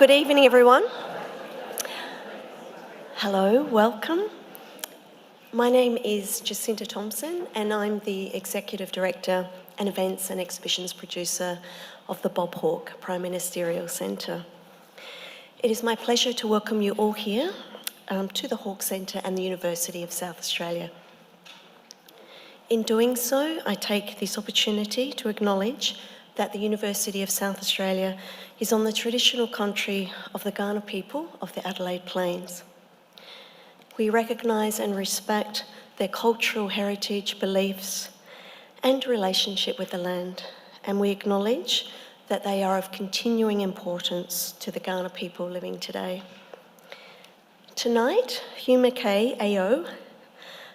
Good evening, everyone. Hello, welcome. My name is Jacinta Thompson, and I'm the Executive Director and Events and Exhibitions Producer of the Bob Hawke Prime Ministerial Centre. It is my pleasure to welcome you all here to the Hawke Centre and the University of South Australia. In doing so, I take this opportunity to acknowledge that the University of South Australia is on the traditional country of the Kaurna people of the Adelaide Plains. We recognise and respect their cultural heritage, beliefs and relationship with the land, and we acknowledge that they are of continuing importance to the Kaurna people living today. Tonight, Hugh Mackay AO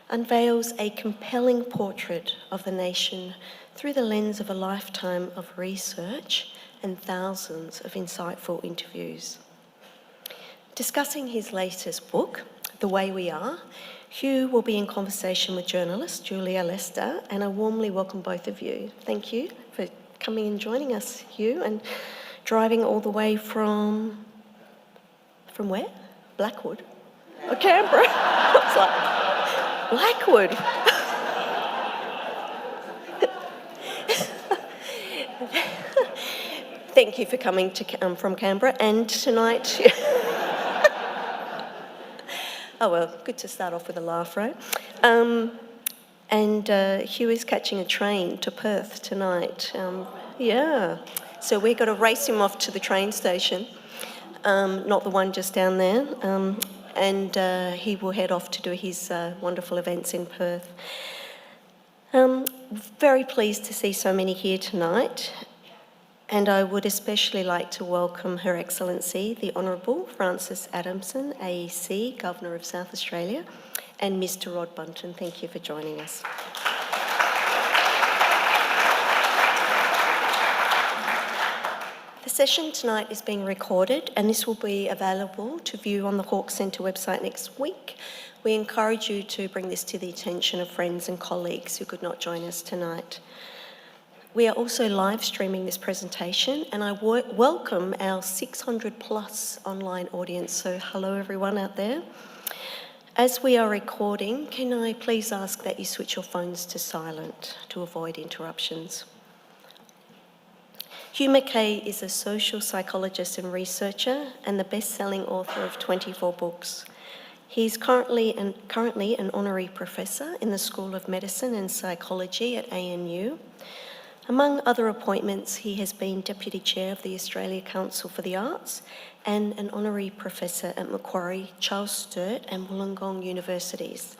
unveils a compelling portrait of the nation through the lens of a lifetime of research and thousands of insightful interviews. Discussing his latest book, The Way We Are, Hugh will be in conversation with journalist Julia Lester, and I warmly welcome both of you. Thank you for coming and joining us, Hugh, and driving all the way from where? Blackwood? Oh, Canberra? I was like, Blackwood. Thank you for coming from Canberra, and tonight... Oh well, good to start off with a laugh, right? Hugh is catching a train to Perth tonight. Yeah, so we've got to race him off to the train station, not the one just down there, and he will head off to do his wonderful events in Perth. Very pleased to see so many here tonight, and I would especially like to welcome Her Excellency, the Honourable Francis Adamson, AEC, Governor of South Australia, and Mr Rod Bunton. Thank you for joining us. The session tonight is being recorded, and this will be available to view on the Hawke Centre website next week. We encourage you to bring this to the attention of friends and colleagues who could not join us tonight. We are also live streaming this presentation, and I welcome our 600 plus online audience, so hello everyone out there. As we are recording, can I please ask that you switch your phones to silent to avoid interruptions. Hugh Mackay is a social psychologist and researcher and the best-selling author of 24 books. He is currently an honorary professor in the School of Medicine and Psychology at ANU. Among other appointments, he has been Deputy Chair of the Australia Council for the Arts and an honorary professor at Macquarie, Charles Sturt and Wollongong universities.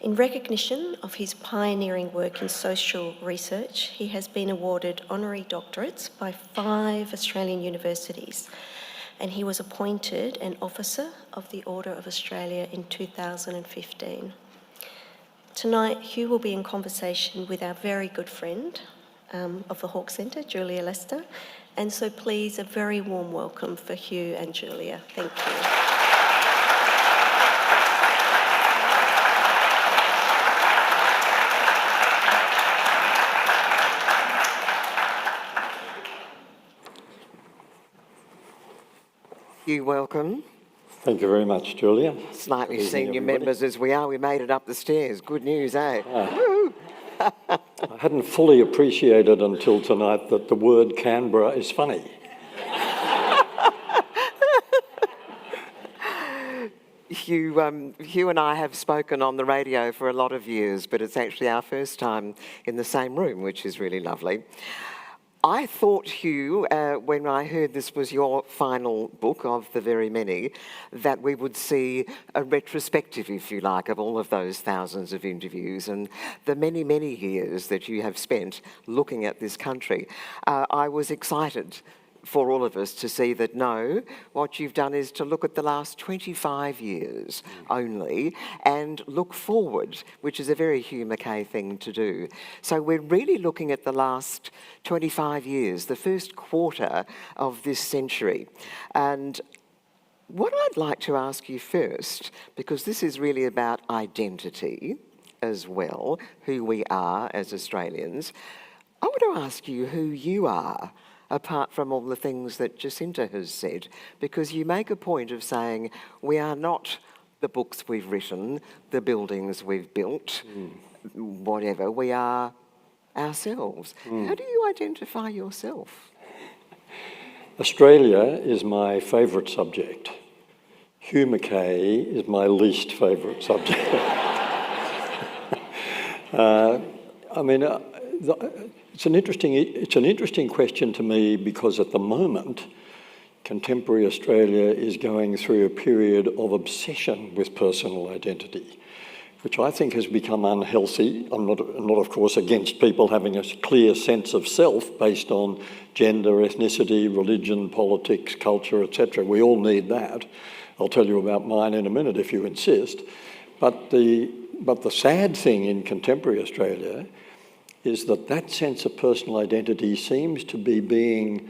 In recognition of his pioneering work in social research, he has been awarded honorary doctorates by 5 Australian universities, and he was appointed an Officer of the Order of Australia in 2015. Tonight, Hugh will be in conversation with our very good friend of the Hawke Centre, Julia Lester, and so please, a very warm welcome for Hugh and Julia. Thank you. Hugh, welcome. Thank you very much, Julia. Slightly senior members as we are, we made it up the stairs. Good news, eh? I hadn't fully appreciated until tonight that the word Canberra is funny. Hugh and I have spoken on the radio for a lot of years, but it's actually our first time in the same room, which is really lovely. I thought, Hugh, when I heard this was your final book of the very many, that we would see a retrospective, if you like, of all of those thousands of interviews and the many, many years that you have spent looking at this country. I was excited for all of us to see that, no, what you've done is to look at the last 25 years only and look forward, which is a very Hugh Mackay thing to do. So we're really looking at the last 25 years, the first quarter of this century. And what I'd like to ask you first, because this is really about identity as well, who we are as Australians, I want to ask you who you are apart from all the things that Jacinta has said, because you make a point of saying we are not the books we've written, the buildings we've built, whatever, we are ourselves. How do you identify yourself? Australia is my favourite subject. Hugh Mackay is my least favourite subject. It's an interesting question to me because at the moment, contemporary Australia is going through a period of obsession with personal identity, which I think has become unhealthy. I'm not of course, against people having a clear sense of self based on gender, ethnicity, religion, politics, culture, etc. We all need that. I'll tell you about mine in a minute if you insist. But the sad thing in contemporary Australia is that sense of personal identity seems to be being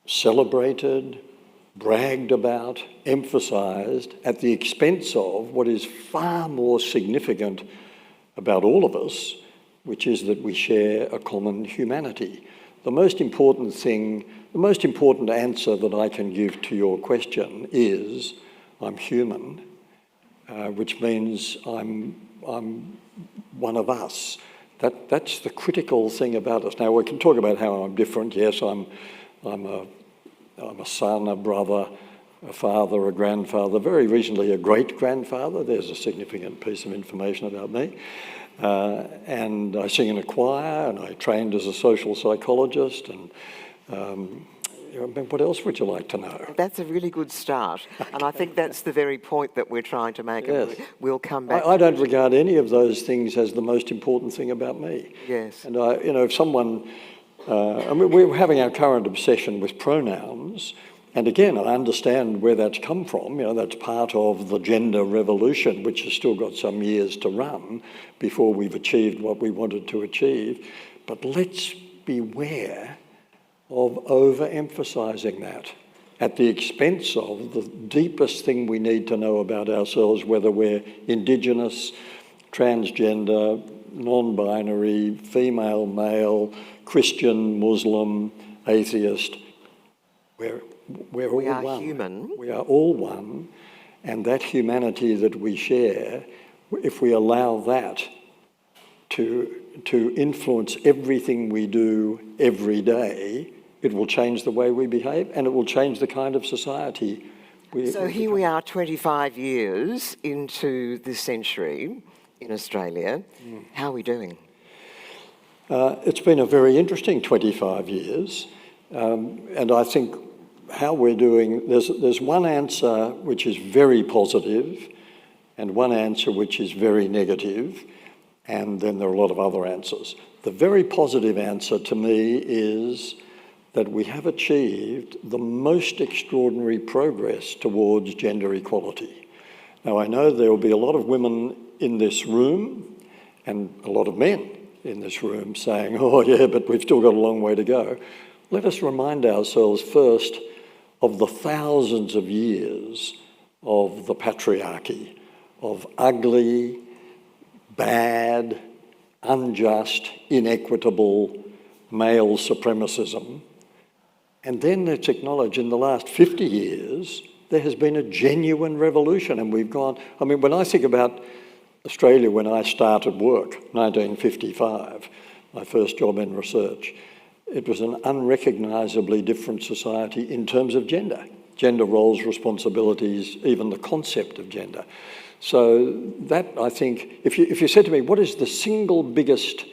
celebrated, bragged about, emphasised at the expense of what is far more significant about all of us, which is that we share a common humanity. The most important answer that I can give to your question is I'm human, which means I'm one of us. That's the critical thing about us. Now we can talk about how I'm different. Yes, I'm a son, a brother, a father, a grandfather, very recently a great-grandfather. There's a significant piece of information about me. And I sing in a choir, and I trained as a social psychologist, and what else would you like to know? That's a really good start, and I think that's the very point that we're trying to make. Yes. And we'll come back. I don't regard any of those things as the most important thing about me. Yes. And if someone, we're having our current obsession with pronouns, and again, I understand where that's come from. That's part of the gender revolution, which has still got some years to run before we've achieved what we wanted to achieve. But let's beware of overemphasising that at the expense of the deepest thing we need to know about ourselves, whether we're Indigenous, transgender, non-binary, female, male, Christian, Muslim, atheist. We're all are one. Human. We are all one, and that humanity that we share, if we allow that to influence everything we do every day, it will change the way we behave, and it will change the kind of society So here we are 25 years into this century in Australia. How are we doing? It's been a very interesting 25 years, and I think how we're doing, there's one answer which is very positive and one answer which is very negative, and then there are a lot of other answers. The very positive answer to me is that we have achieved the most extraordinary progress towards gender equality. Now, I know there will be a lot of women in this room and a lot of men in this room saying, oh yeah, but we've still got a long way to go. Let us remind ourselves first of the thousands of years of the patriarchy, of ugly, bad, unjust, inequitable male supremacism. And then let's acknowledge in the last 50 years, there has been a genuine revolution, and we've gone, when I think about Australia when I started work, 1955, my first job in research, it was an unrecognisably different society in terms of gender roles, responsibilities, even the concept of gender. So that, I think, if you said to me, what is the single biggest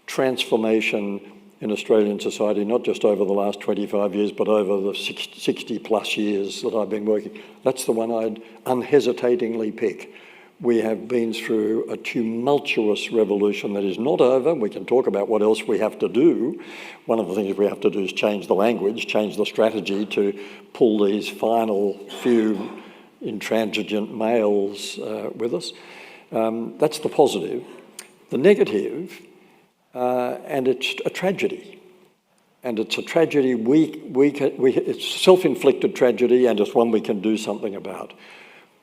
transformation in Australian society, not just over the last 25 years, but over the 60 plus years that I've been working, that's the one I'd unhesitatingly pick. We have been through a tumultuous revolution that is not over. We can talk about what else we have to do. One of the things we have to do is change the language, change the strategy to pull these final few intransigent males with us. That's the positive. The negative, and it's a tragedy. And it's a tragedy, it's self-inflicted tragedy, and it's one we can do something about.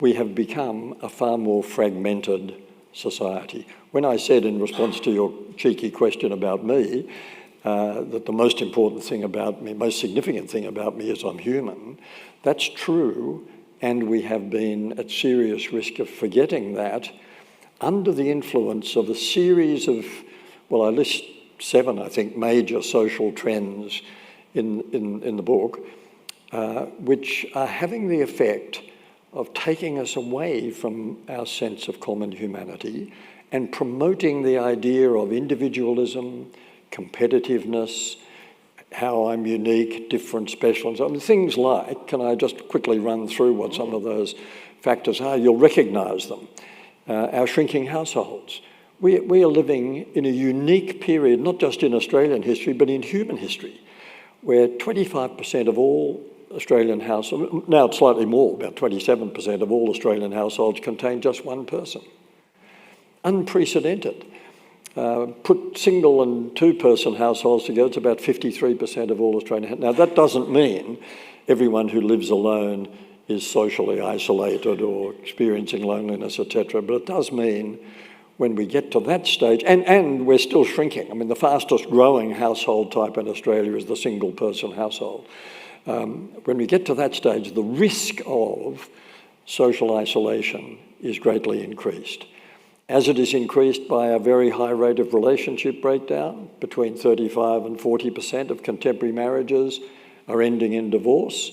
We have become a far more fragmented society. When I said in response to your cheeky question about me, that the most important thing about me, most significant thing about me is I'm human. That's true, and we have been at serious risk of forgetting that under the influence of a series of, well, I list 7, I think, major social trends in the book, which are having the effect of taking us away from our sense of common humanity and promoting the idea of individualism, competitiveness, how I'm unique, different, special, and so on. Things like, can I just quickly run through what some of those factors are? You'll recognise them. Our shrinking households. We are living in a unique period, not just in Australian history, but in human history, where 25% of all Australian households, now it's slightly more, about 27% of all Australian households contain just one person. Unprecedented. Put single and 2-person households together, it's about 53% of all Australian. Now, that doesn't mean everyone who lives alone is socially isolated or experiencing loneliness, etc. But it does mean when we get to that stage, and we're still shrinking. I mean, the fastest growing household type in Australia is the single-person household. When we get to that stage, the risk of social isolation is greatly increased. As it is increased by a very high rate of relationship breakdown, between 35 and 40% of contemporary marriages are ending in divorce.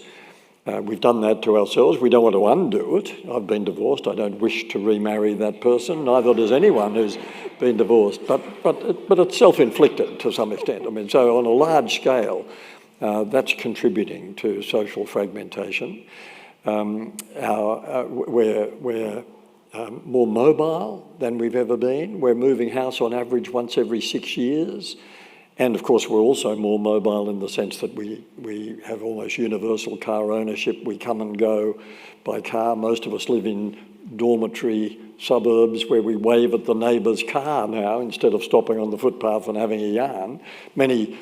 We've done that to ourselves. We don't want to undo it. I've been divorced. I don't wish to remarry that person. Neither does anyone who's been divorced. But it's self-inflicted to some extent. I mean, so on a large scale, that's contributing to social fragmentation. We're more mobile than we've ever been. We're moving house on average once every 6 years. And of course, we're also more mobile in the sense that we have almost universal car ownership. We come and go by car. Most of us live in dormitory suburbs where we wave at the neighbour's car now instead of stopping on the footpath and having a yarn. Many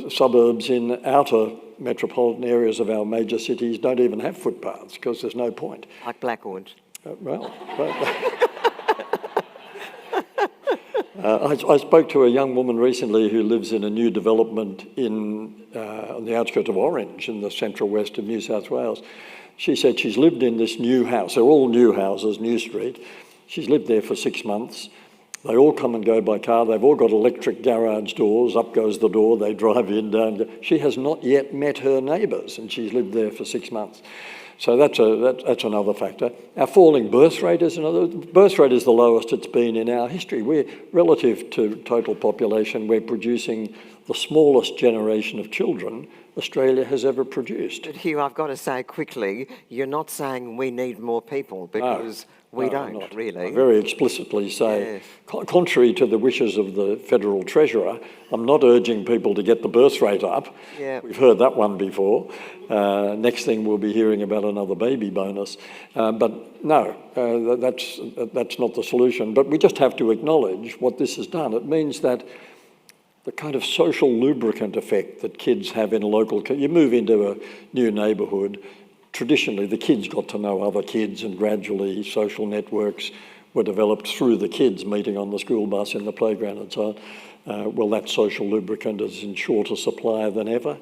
suburbs in outer metropolitan areas of our major cities don't even have footpaths because there's no point. Like Blackwood. I spoke to a young woman recently who lives in a new development on the outskirts of Orange in the central west of New South Wales. She said she's lived in this new house. They're all new houses, New Street. She's lived there for 6 months. They all come and go by car. They've all got electric garage doors. Up goes the door. They drive in, down. She has not yet met her neighbours, and she's lived there for 6 months. So that's another factor. Our falling birth rate is another. Birth rate is the lowest it's been in our history. We're, relative to total population, we're producing the smallest generation of children Australia has ever produced. But Hugh, I've got to say quickly, you're not saying we need more people because we don't, really. I very explicitly say, contrary to the wishes of the Federal Treasurer, I'm not urging people to get the birth rate up. Yeah. We've heard that one before. Next thing we'll be hearing about another baby bonus. But no, that's not the solution. But we just have to acknowledge what this has done. It means that the kind of social lubricant effect that kids have in a local... You move into a new neighbourhood, traditionally the kids got to know other kids and gradually social networks were developed through the kids meeting on the school bus in the playground and so on. Well, that social lubricant is in shorter supply than ever.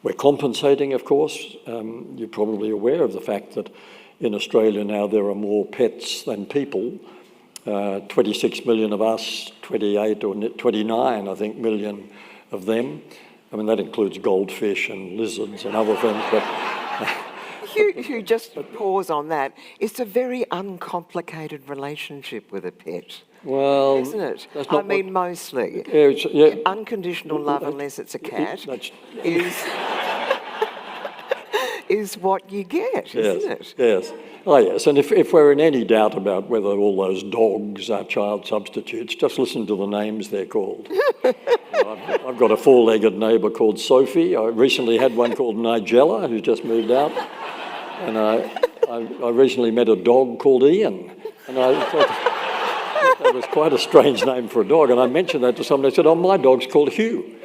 We're compensating, of course. You're probably aware of the fact that in Australia now there are more pets than people. 26 million of us, 28 or 29, I think, million of them. I mean, that includes goldfish and lizards and other things. But Hugh, just pause on that. It's a very uncomplicated relationship with a pet. Well, isn't it? That's not mostly. Unconditional love, unless it's a cat, is what you get, isn't it? Yes. Oh, yes. And if we're in any doubt about whether all those dogs are child substitutes, just listen to the names they're called. I've got a 4-legged neighbour called Sophie. I recently had one called Nigella, who just moved out. And I recently met a dog called Ian. And I thought that was quite a strange name for a dog. And I mentioned that to somebody. They said, oh, my dog's called Hugh.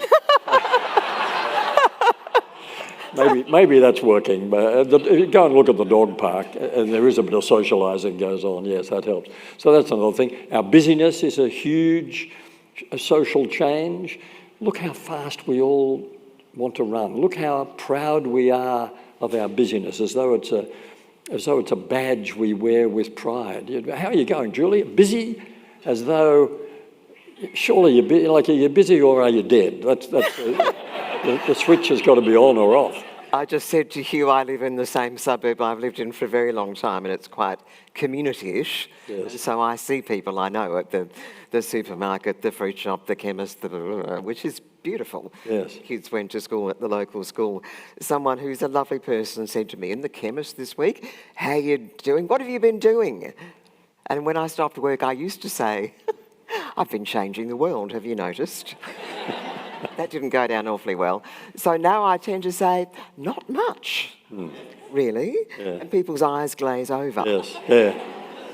Maybe that's working, but go and look at the dog park, and there is a bit of socialising goes on. Yes, that helps. So that's another thing. Our busyness is a huge social change. look how fast we all want to run. Look how proud we are of our busyness, as though it's a badge we wear with pride. How are you going, Julia? Busy? As though, surely are you busy or are you dead? That's the switch has got to be on or off. I just said to Hugh, I live in the same suburb I've lived in for a very long time, and it's quite community-ish. Yes. So I see people I know at the supermarket, the fruit shop, the chemist, which is beautiful. Yes. Kids went to school at the local school. Someone who's a lovely person said to me, in the chemist this week, how you doing? What have you been doing? And when I stopped work, I used to say, I've been changing the world, have you noticed? That didn't go down awfully well. So now I tend to say, not much, really. Yeah. And people's eyes glaze over. Yes, yeah.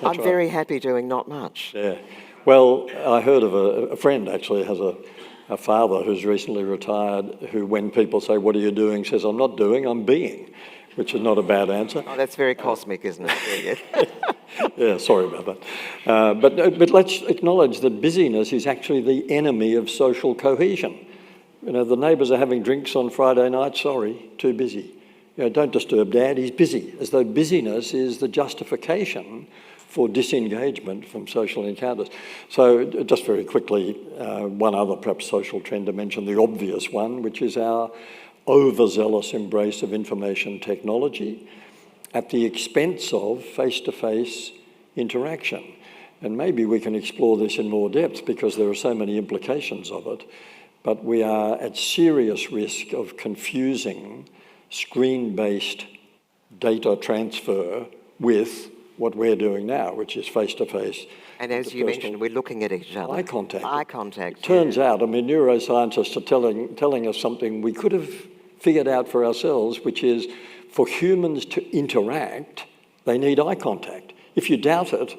I'm very happy doing not much. Yeah. Well, I heard of a friend actually has a father who's recently retired who, when people say, what are you doing, says, I'm not doing, I'm being, which is not a bad answer. Oh, that's very cosmic, isn't it? Yeah, sorry about that. But let's acknowledge that busyness is actually the enemy of social cohesion. You know, the neighbours are having drinks on Friday night, sorry, too busy. You know, don't disturb Dad, he's busy, as though busyness is the justification for disengagement from social encounters. So just very quickly, one other perhaps social trend to mention, the obvious one, which is our overzealous embrace of information technology at the expense of face-to-face interaction. And maybe we can explore this in more depth because there are so many implications of it. But we are at serious risk of confusing screen-based data transfer with what we're doing now, which is face-to-face. And as you mentioned, we're looking at each other. Eye contact. Eye contact. It turns out, I mean, neuroscientists are telling us something we could have figured out for ourselves, which is for humans to interact, they need eye contact. If you doubt it,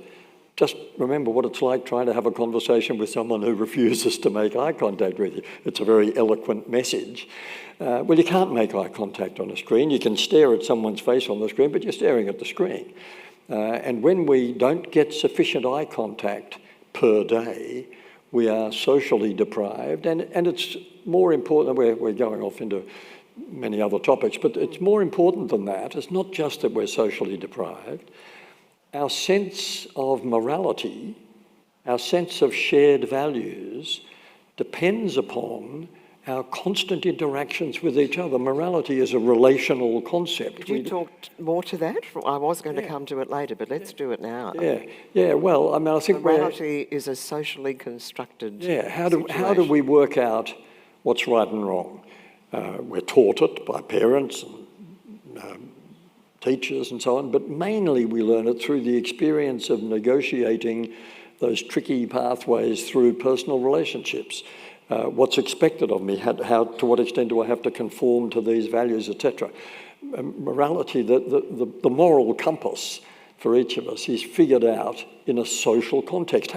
just remember what it's like trying to have a conversation with someone who refuses to make eye contact with you. It's a very eloquent message. Well, you can't make eye contact on a screen. You can stare at someone's face on the screen, but you're staring at the screen. And when we don't get sufficient eye contact per day, we are socially deprived. And it's more important, we're going off into many other topics, but it's more important than that. It's not just that we're socially deprived. Our sense of morality, our sense of shared values depends upon our constant interactions with each other. Morality is a relational concept. Could you talk more to that? I was going to come to it later, but let's do it now. Yeah. Well, I mean, I think morality is a socially constructed how do we work out what's right and wrong? We're taught it by parents and teachers and so on, but mainly we learn it through the experience of negotiating those tricky pathways through personal relationships. What's expected of me, to what extent do I have to conform to these values, etc. Morality, the moral compass for each of us is figured out in a social context.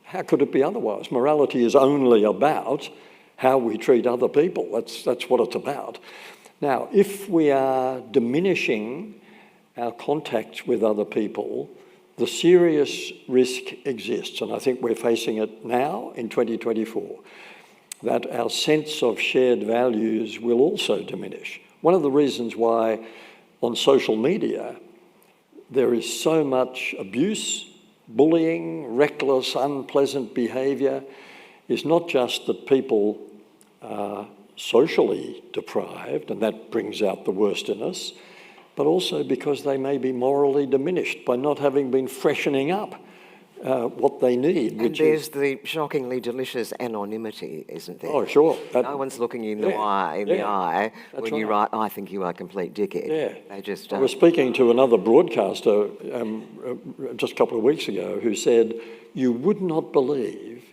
How could it be otherwise? Morality is only about how we treat other people. That's what it's about. Now, if we are diminishing our contacts with other people, the serious risk exists, and I think we're facing it now in 2024, that our sense of shared values will also diminish. One of the reasons why on social media there is so much abuse, bullying, reckless, unpleasant behaviour is not just that people are socially deprived, and that brings out the worst in us, but also because they may be morally diminished by not having been freshening up what they need. And there's the shockingly delicious anonymity, isn't there? Oh, sure. No one's looking you in the eye when you write, I think you are a complete dickhead. Yeah. They just I was speaking to another broadcaster just a couple of weeks ago who said, you would not believe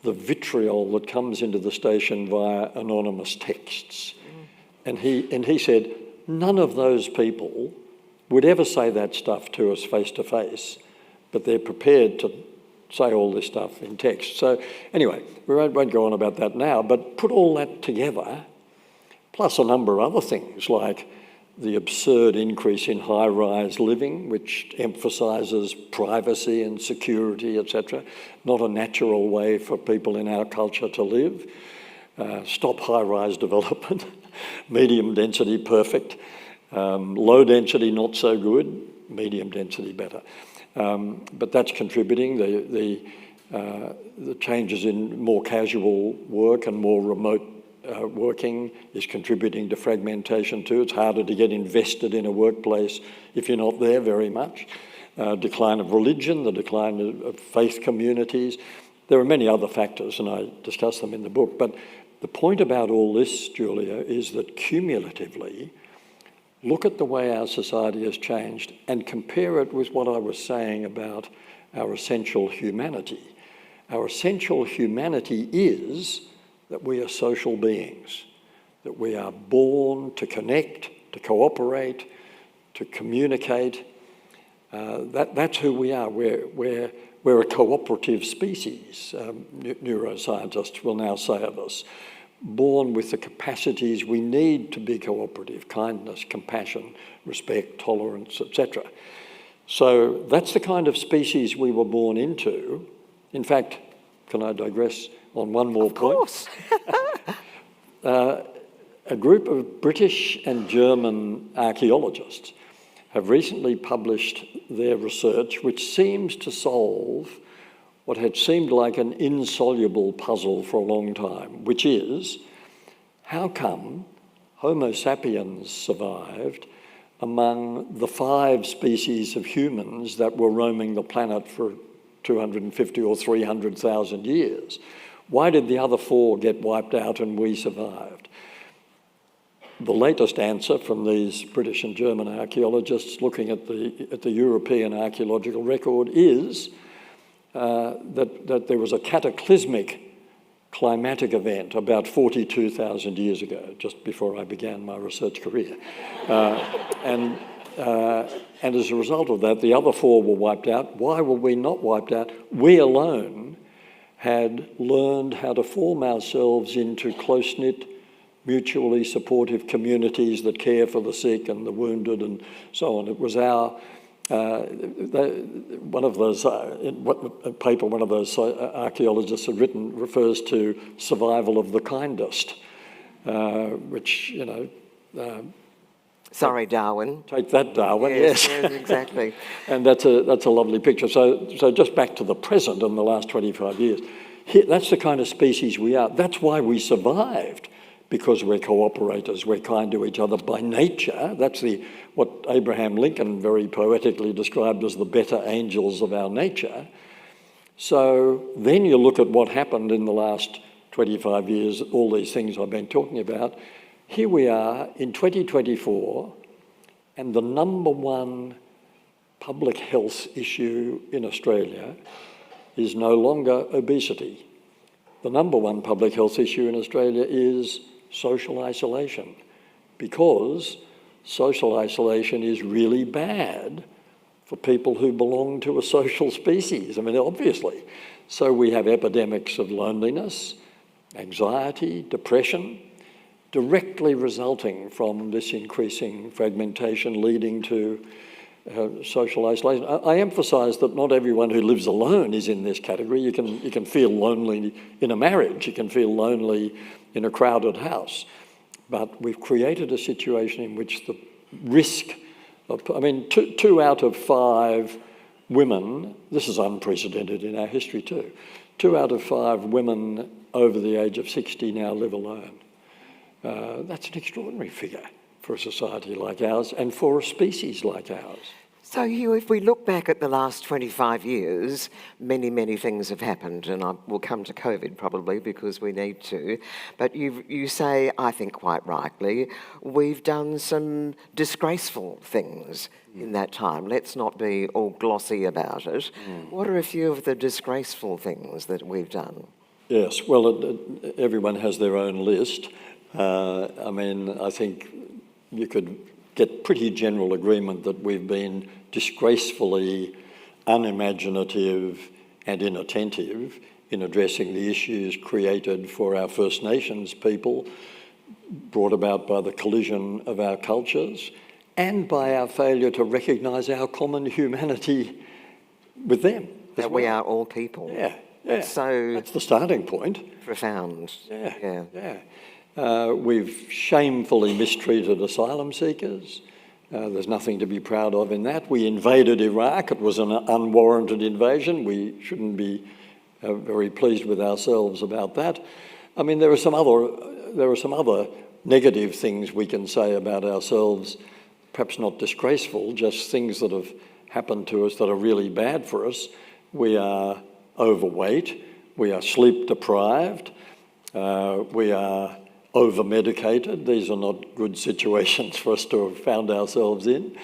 the vitriol that comes into the station via anonymous texts. And he said, none of those people would ever say that stuff to us face to face, but they're prepared to say all this stuff in text. So anyway, we won't go on about that now, but put all that together, plus a number of other things like the absurd increase in high-rise living, which emphasises privacy and security, etc., not a natural way for people in our culture to live. stop high-rise development, medium density perfect, low density not so good, medium density better. But that's contributing. The changes in more casual work and more remote working is contributing to fragmentation too. It's harder to get invested in a workplace if you're not there very much. Decline of religion, the decline of faith communities. There are many other factors, and I discuss them in the book. But the point about all this, Julia, is that cumulatively, look at the way our society has changed and compare it with what I was saying about our essential humanity. Our essential humanity is that we are social beings, that we are born to connect, to cooperate, to communicate. That's who we are. We're a cooperative species, neuroscientists will now say of us, born with the capacities we need to be cooperative: kindness, compassion, respect, tolerance, etc. So that's the kind of species we were born into. In fact, can I digress on one more point? Of course. A group of British and German archaeologists have recently published their research, which seems to solve what had seemed like an insoluble puzzle for a long time, which is, how come Homo sapiens survived among the 5 species of humans that were roaming the planet for 250 or 300,000 years? Why did the other 4 get wiped out and we survived? The latest answer from these British and German archaeologists looking at the European archaeological record is that there was a cataclysmic climatic event about 42,000 years ago, just before I began my research career. And as a result of that, the other 4 were wiped out. Why were we not wiped out? We alone had learned how to form ourselves into close-knit, mutually supportive communities that care for the sick and the wounded and so on. It was our, one of those, a paper one of those archaeologists had written refers to survival of the kindest, which, you know... Sorry, Darwin. Take that, Darwin, yes. Yes, exactly. And that's a lovely picture. So just back to the present in the last 25 years, that's the kind of species we are. That's why we survived, because we're cooperators, we're kind to each other by nature. That's what Abraham Lincoln very poetically described as the better angels of our nature. So then you look at what happened in the last 25 years, all these things I've been talking about. Here we are in 2024, and the number one public health issue in Australia is no longer obesity. The number one public health issue in Australia is social isolation, because social isolation is really bad for people who belong to a social species. I mean, obviously. So we have epidemics of loneliness, anxiety, depression, directly resulting from this increasing fragmentation leading to social isolation. I emphasise that not everyone who lives alone is in this category. You can feel lonely in a marriage, you can feel lonely in a crowded house, but we've created a situation in which the risk of, I mean, 2 out of 5 women, this is unprecedented in our history too, 2 out of 5 women over the age of 60 now live alone. That's an extraordinary figure for a society like ours and for a species like ours. So, Hugh, if we look back at the last 25 years, many, many things have happened, and we'll come to COVID probably because we need to. But you say, I think quite rightly, we've done some disgraceful things in that time. Let's not be all glossy about it. What are a few of the disgraceful things that we've done? Yes, well, everyone has their own list. I mean, I think you could get pretty general agreement that we've been disgracefully unimaginative and inattentive in addressing the issues created for our First Nations people, brought about by the collision of our cultures and by our failure to recognise our common humanity with them. That we are all people. Yeah, Yeah. So that's the starting point. Profound. Yeah. We've shamefully mistreated asylum seekers. There's nothing to be proud of in that. We invaded Iraq. It was an unwarranted invasion. We shouldn't be very pleased with ourselves about that. I mean, there are some other negative things we can say about ourselves, perhaps not disgraceful, just things that have happened to us that are really bad for us. We are overweight. We are sleep deprived. We are over-medicated. These are not good situations for us to have found ourselves in.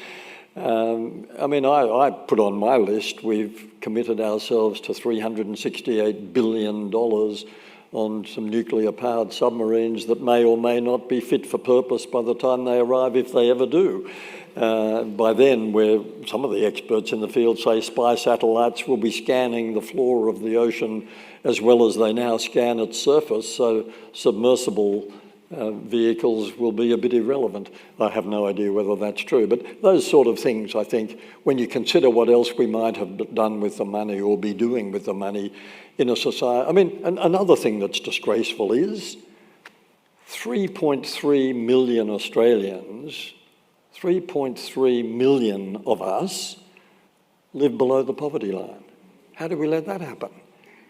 I mean, I put on my list, we've committed ourselves to $368 billion on some nuclear-powered submarines that may or may not be fit for purpose by the time they arrive, if they ever do. By then, some of the experts in the field say spy satellites will be scanning the floor of the ocean as well as they now scan its surface, so submersible vehicles will be a bit irrelevant. I have no idea whether that's true, but those sort of things, I think, when you consider what else we might have done with the money or be doing with the money in a society. I mean, another thing that's disgraceful is 3.3 million Australians, 3.3 million of us live below the poverty line. How do we let that happen?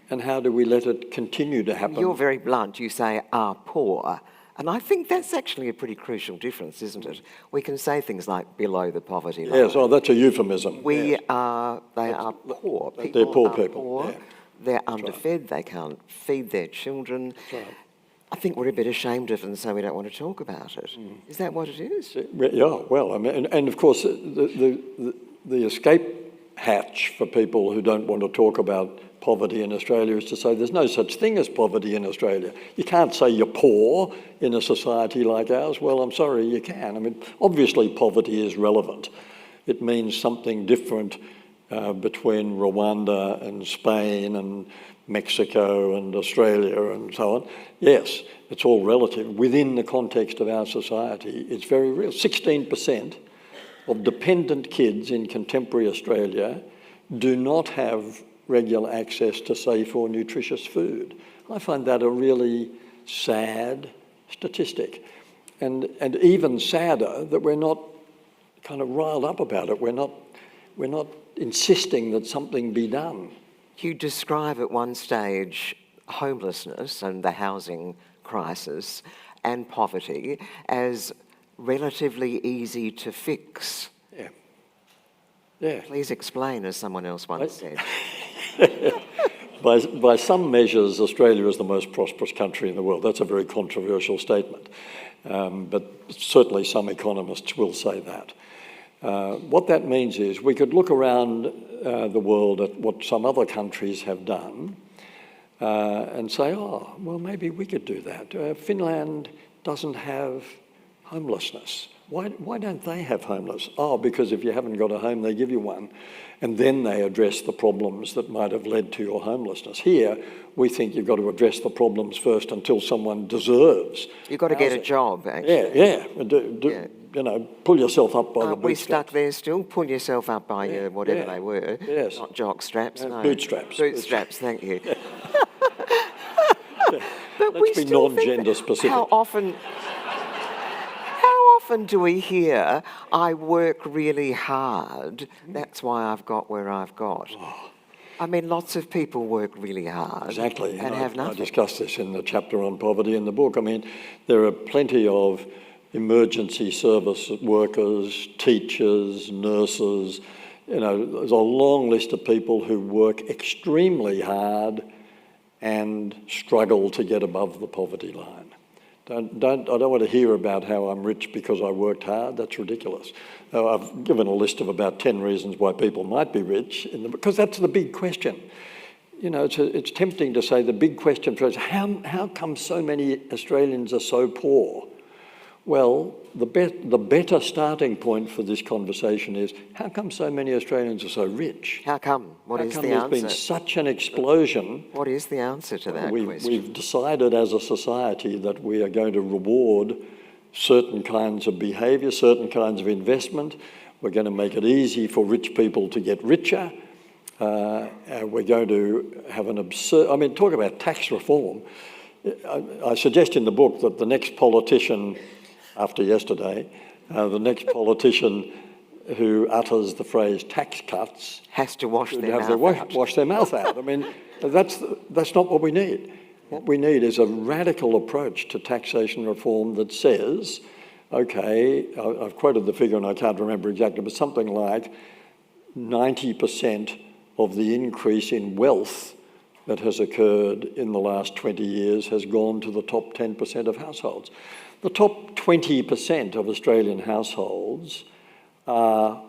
And how do we let it continue to happen? You're very blunt. You say are poor. And I think that's actually a pretty crucial difference, isn't it? We can say things like below the poverty line. Yes, that's a euphemism. They are poor. They're poor are people. Poor. Yeah. They're underfed. They can't feed their children. Right. I think we're a bit ashamed of it, and so we don't want to talk about it. Is that what it is? Yeah, well, I mean, and of course, the escape hatch for people who don't want to talk about poverty in Australia is to say there's no such thing as poverty in Australia. You can't say you're poor in a society like ours. Well, I'm sorry, you can. I mean, obviously poverty is relevant. It means something different between Rwanda and Spain and Mexico and Australia and so on. Yes, it's all relative. Within the context of our society, it's very real. 16% of dependent kids in contemporary Australia do not have regular access to safe or nutritious food. I find that a really sad statistic. And even sadder that we're not kind of riled up about it. We're not insisting that something be done. You describe at one stage homelessness and the housing crisis and poverty as relatively easy to fix. Yeah. Please explain, as someone else once said. By some measures, Australia is the most prosperous country in the world. That's a very controversial statement, but certainly some economists will say that. What that means is we could look around the world at what some other countries have done and say, oh, well, maybe we could do that. Finland doesn't have homelessness. Why don't they have homeless? Oh, because if you haven't got a home, they give you one. And then they address the problems that might have led to your homelessness. Here, we think you've got to address the problems first until someone deserves. You've got to get a job, actually. Yeah. You know, pull yourself up by the bootstraps. We stuck there still? Pull yourself up by your whatever they were. Yes. Not jock straps, no. Bootstraps. Bootstraps, thank you. But let's be non-gender specific. How often do we hear, I work really hard, that's why I've got where I've got? Oh. I mean, lots of people work really hard. Exactly. And have nothing. I discussed this in the chapter on poverty in the book. I mean, there are plenty of emergency service workers, teachers, nurses. You know, there's a long list of people who work extremely hard and struggle to get above the poverty line. I don't want to hear about how I'm rich because I worked hard. That's ridiculous. I've given a list of about 10 reasons why people might be rich, because that's the big question. You know, it's tempting to say the big question for us, how come so many Australians are so poor? Well, the better starting point for this conversation is, how come so many Australians are so rich? How come? What is the answer? How come there's been such an explosion? What is the answer to that question? We've decided as a society that we are going to reward certain kinds of behaviour, certain kinds of investment. We're going to make it easy for rich people to get richer. We're going to have an absurd... I mean, talk about tax reform. I suggest in the book that the next politician, after yesterday, the next politician who utters the phrase tax cuts Has to wash their have to mouth out. wash their mouth out. I mean, that's not what we need. What we need is a radical approach to taxation reform that says, okay, I've quoted the figure and I can't remember exactly, but something like 90% of the increase in wealth that has occurred in the last 20 years has gone to the top 10% of households. The top 20% of Australian households are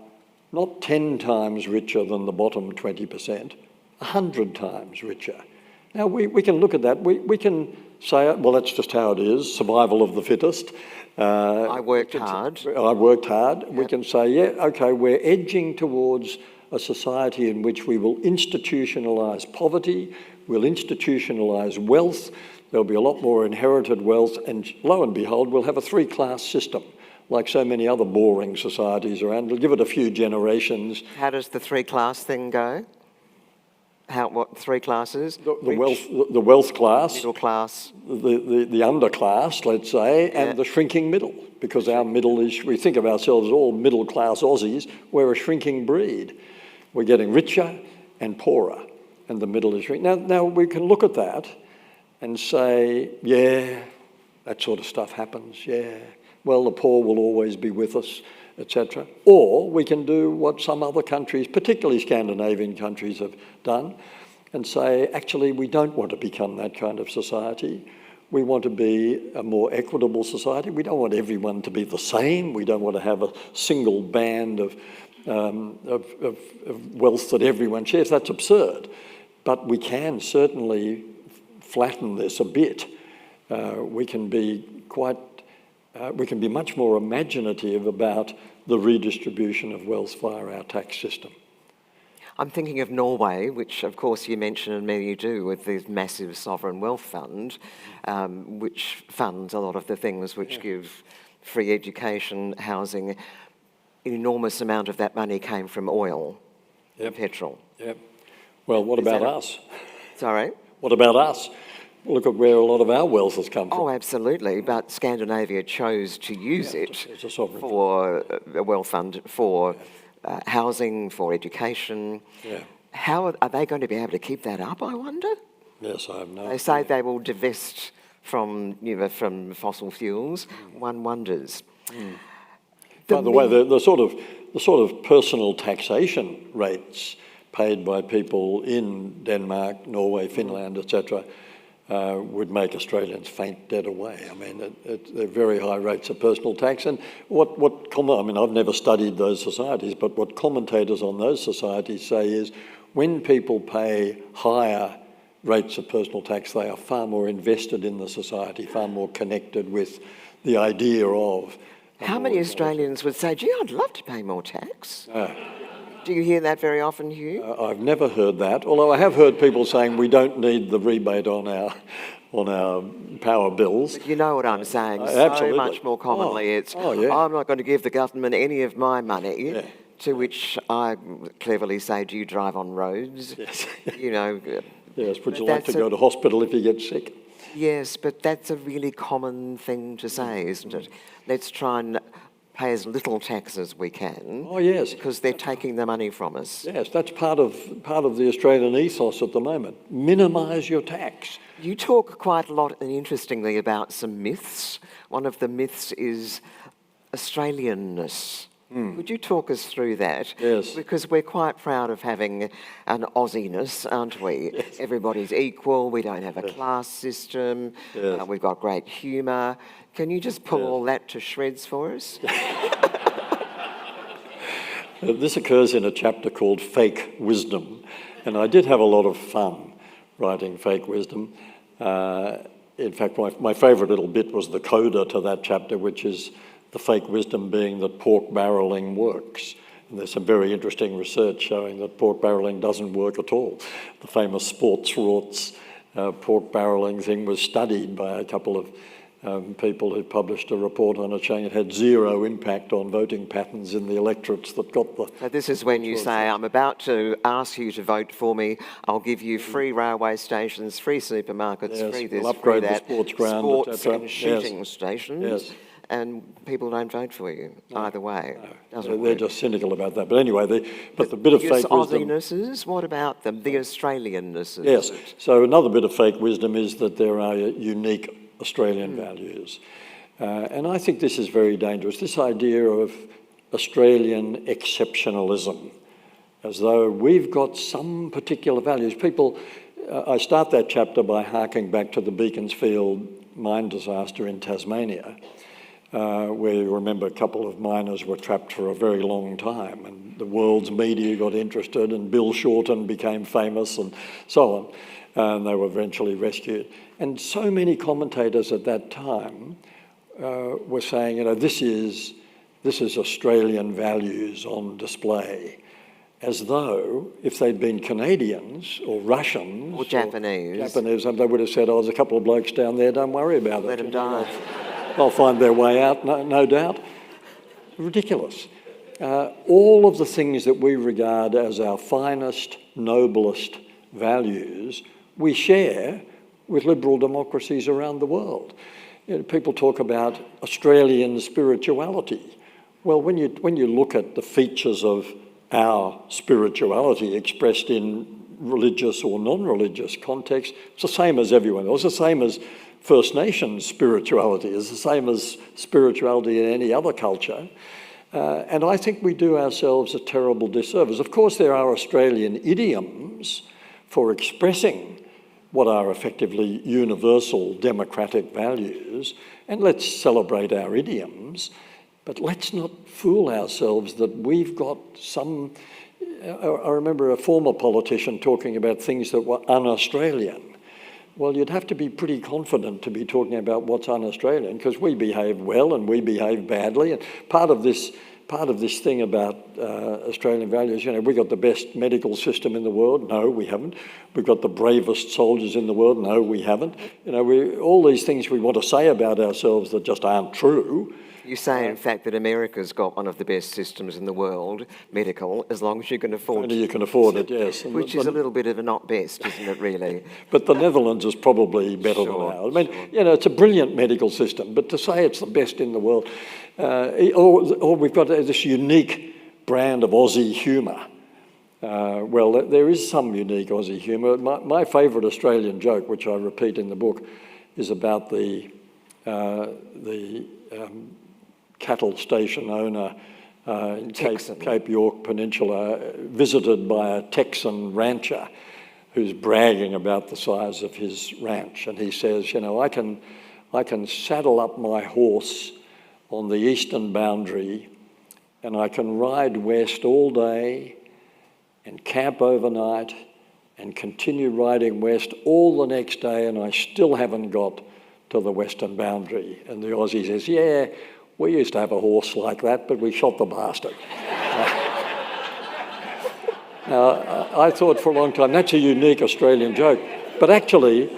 not 10 times richer than the bottom 20%, 100 times richer. Now, we can look at that. We can say, well, that's just how it is, survival of the fittest. I worked hard. Yep. We can say, yeah, okay, we're edging towards a society in which we will institutionalise poverty, we'll institutionalise wealth, there'll be a lot more inherited wealth, and lo and behold, we'll have a three-class system, like so many other boring societies around. We'll give it a few generations. How does the three-class thing go? What three classes? The wealth class, middle class, the underclass, let's say, and the shrinking middle, because our middle is, we think of ourselves as all middle-class Aussies, we're a shrinking breed. We're getting richer and poorer, and the middle is shrinking. Now we can look at that and say, yeah, that sort of stuff happens, yeah. Well, the poor will always be with us, etc. Or we can do what some other countries, particularly Scandinavian countries, have done and say, actually, we don't want to become that kind of society. We want to be a more equitable society. We don't want everyone to be the same. We don't want to have a single band of wealth that everyone shares. That's absurd. But we can certainly flatten this a bit. We can be much more imaginative about the redistribution of wealth via our tax system. I'm thinking of Norway, which of course you mention and many you do, with this massive sovereign wealth fund, which funds a lot of the things which give free education, housing. An enormous amount of that money came from oil and petrol. Yep. Well, what about us? Sorry? What about us? Look at where a lot of our wealth has come from. Oh, absolutely. But Scandinavia chose to use it as a sovereign for a wealth fund, for housing, for education. Yeah. How are they going to be able to keep that up, I wonder? Yes, I have no idea. They say they will divest from fossil fuels. One wonders. By the way, the sort of personal taxation rates paid by people in Denmark, Norway, Finland, etc., would make Australians faint dead away. I mean, they're very high rates of personal tax. And I've never studied those societies, but what commentators on those societies say is when people pay higher rates of personal tax, they are far more invested in the society, far more connected with the idea of... How many Australians would say, gee, I'd love to pay more tax? Do you hear that very often, Hugh? I've never heard that, although I have heard people saying we don't need the rebate on our power bills. But you know what I'm saying. Absolutely. So much more commonly, I'm not going to give the government any of my money. Yeah. To which I cleverly say, do you drive on roads? Yes. You know. Yes, would you like to go to hospital if you get sick? Yes, but that's a really common thing to say, isn't it? Let's try and pay as little tax as we can. Oh, yes. Because they're taking the money from us. Yes, that's part of the Australian ethos at the moment. Minimise your tax. You talk quite a lot and interestingly about some myths. One of the myths is Australianness. Would you talk us through that? Yes. Because we're quite proud of having an Aussiness, aren't we? Yes. Everybody's equal, we don't have a class system, we've got great humour. Can you just pull all that to shreds for us? This occurs in a chapter called Fake Wisdom, and I did have a lot of fun writing Fake Wisdom. In fact, my favourite little bit was the coda to that chapter, which is the fake wisdom being that pork barrelling works. And there's some very interesting research showing that pork barrelling doesn't work at all. The famous sports rorts pork barrelling thing was studied by a couple of people who published a report on it showing it had zero impact on voting patterns in the electorates that got the... So this is when you say, I'm about to ask you to vote for me, I'll give you free railway stations, free supermarkets, Yes, free this, we'll upgrade free that, the sports ground, sports etc. and shooting Yes. stations, Yes. and people don't vote for you either way. They're just cynical about that. But anyway, the bit of fake wisdom... Aussienesses, what about them? The Australiannesses? Yes, so another bit of fake wisdom is that there are unique Australian values. And I think this is very dangerous, this idea of Australian exceptionalism, as though we've got some particular values. People, I start that chapter by harking back to the Beaconsfield mine disaster in Tasmania, where you remember a couple of miners were trapped for a very long time, and the world's media got interested, and Bill Shorten became famous, and so on. And they were eventually rescued. And so many commentators at that time were saying, you know, this is Australian values on display, as though if they'd been Canadians or Russians or Japanese, they would have said, oh, there's a couple of blokes down there, don't worry about it. Let them die. They'll find their way out, no doubt. Ridiculous. All of the things that we regard as our finest, noblest values, we share with liberal democracies around the world. You know, people talk about Australian spirituality. Well, when you look at the features of our spirituality expressed in religious or non-religious context, it's the same as everyone else. It's the same as First Nations spirituality. It's the same as spirituality in any other culture. And I think we do ourselves a terrible disservice. Of course, there are Australian idioms for expressing what are effectively universal democratic values, and let's celebrate our idioms, but let's not fool ourselves that we've got some... I remember a former politician talking about things that were un-Australian. Well, you'd have to be pretty confident to be talking about what's un-Australian, because we behave well and we behave badly, and part of this thing about Australian values, you know, we've got the best medical system in the world. No, we haven't. We've got the bravest soldiers in the world. No, we haven't. You know, all these things we want to say about ourselves that just aren't true. You say, in fact, that America's got one of the best systems in the world, medical, as long as you can afford it. Only you can afford it, yes. Which is a little bit of a not best, isn't it, really? But the Netherlands is probably better than ours. I mean, you know, it's a brilliant medical system, but to say it's the best in the world, or we've got this unique brand of Aussie humour. Well, there is some unique Aussie humour. My favourite Australian joke, which I repeat in the book, is about the cattle station owner in Cape York Peninsula, visited by a Texan rancher who's bragging about the size of his ranch. And he says, you know, I can saddle up my horse on the eastern boundary, and I can ride west all day and camp overnight and continue riding west all the next day, and I still haven't got to the western boundary. And the Aussie says, yeah, we used to have a horse like that, but we shot the bastard. Now, I thought for a long time, that's a unique Australian joke. But actually,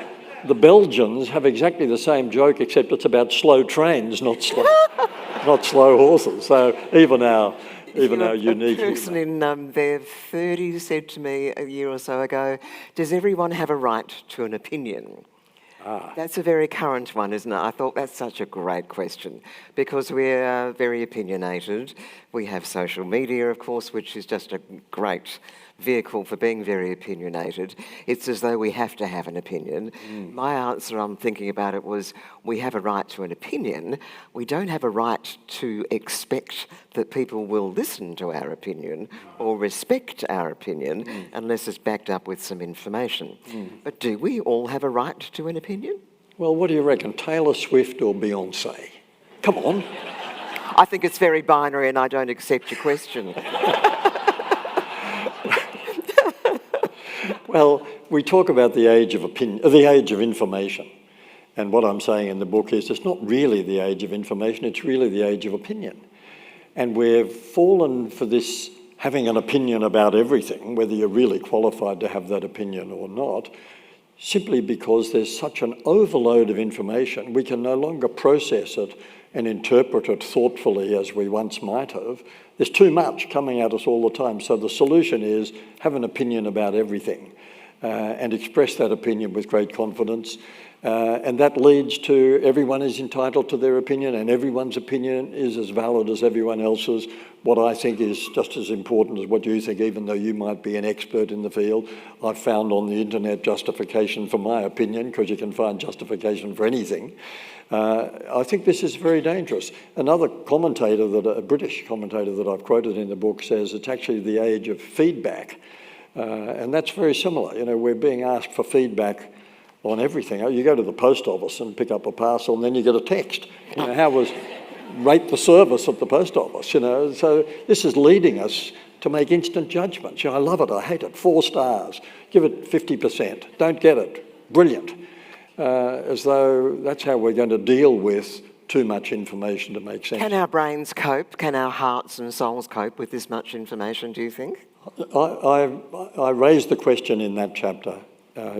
the Belgians have exactly the same joke, except it's about slow trains, not slow horses. So even our unique... A person in their 30s said to me a year or so ago, does everyone have a right to an opinion? That's a very current one, isn't it? I thought that's such a great question, because we're very opinionated. We have social media, of course, which is just a great vehicle for being very opinionated. It's as though we have to have an opinion. My answer, I'm thinking about it, was we have a right to an opinion. We don't have a right to expect that people will listen to our opinion or respect our opinion unless it's backed up with some information. But do we all have a right to an opinion? Well, what do you reckon, Taylor Swift or Beyonce? Come on. I think it's very binary, and I don't accept your question. Well, we talk about the age of information. And what I'm saying in the book is it's not really the age of information, it's really the age of opinion. And we've fallen for this having an opinion about everything, whether you're really qualified to have that opinion or not, simply because there's such an overload of information. We can no longer process it and interpret it thoughtfully as we once might have. There's too much coming at us all the time. So the solution is have an opinion about everything and express that opinion with great confidence. And that leads to everyone is entitled to their opinion, and everyone's opinion is as valid as everyone else's. What I think is just as important as what you think, even though you might be an expert in the field. I've found on the internet justification for my opinion, because you can find justification for anything. I think this is very dangerous. Another commentator, a British commentator that I've quoted in the book, says it's actually the age of feedback. And that's very similar. You know, we're being asked for feedback on everything. You go to the post office and pick up a parcel, and then you get a text. You know, how was rate the service at the post office? You know, so this is leading us to make instant judgments. You know, I love it, I hate it, 4 stars, give it 50%, don't get it, brilliant. As though that's how we're going to deal with too much information to make sense. Can our brains cope? Can our hearts and souls cope with this much information, do you think? I raised the question in that chapter,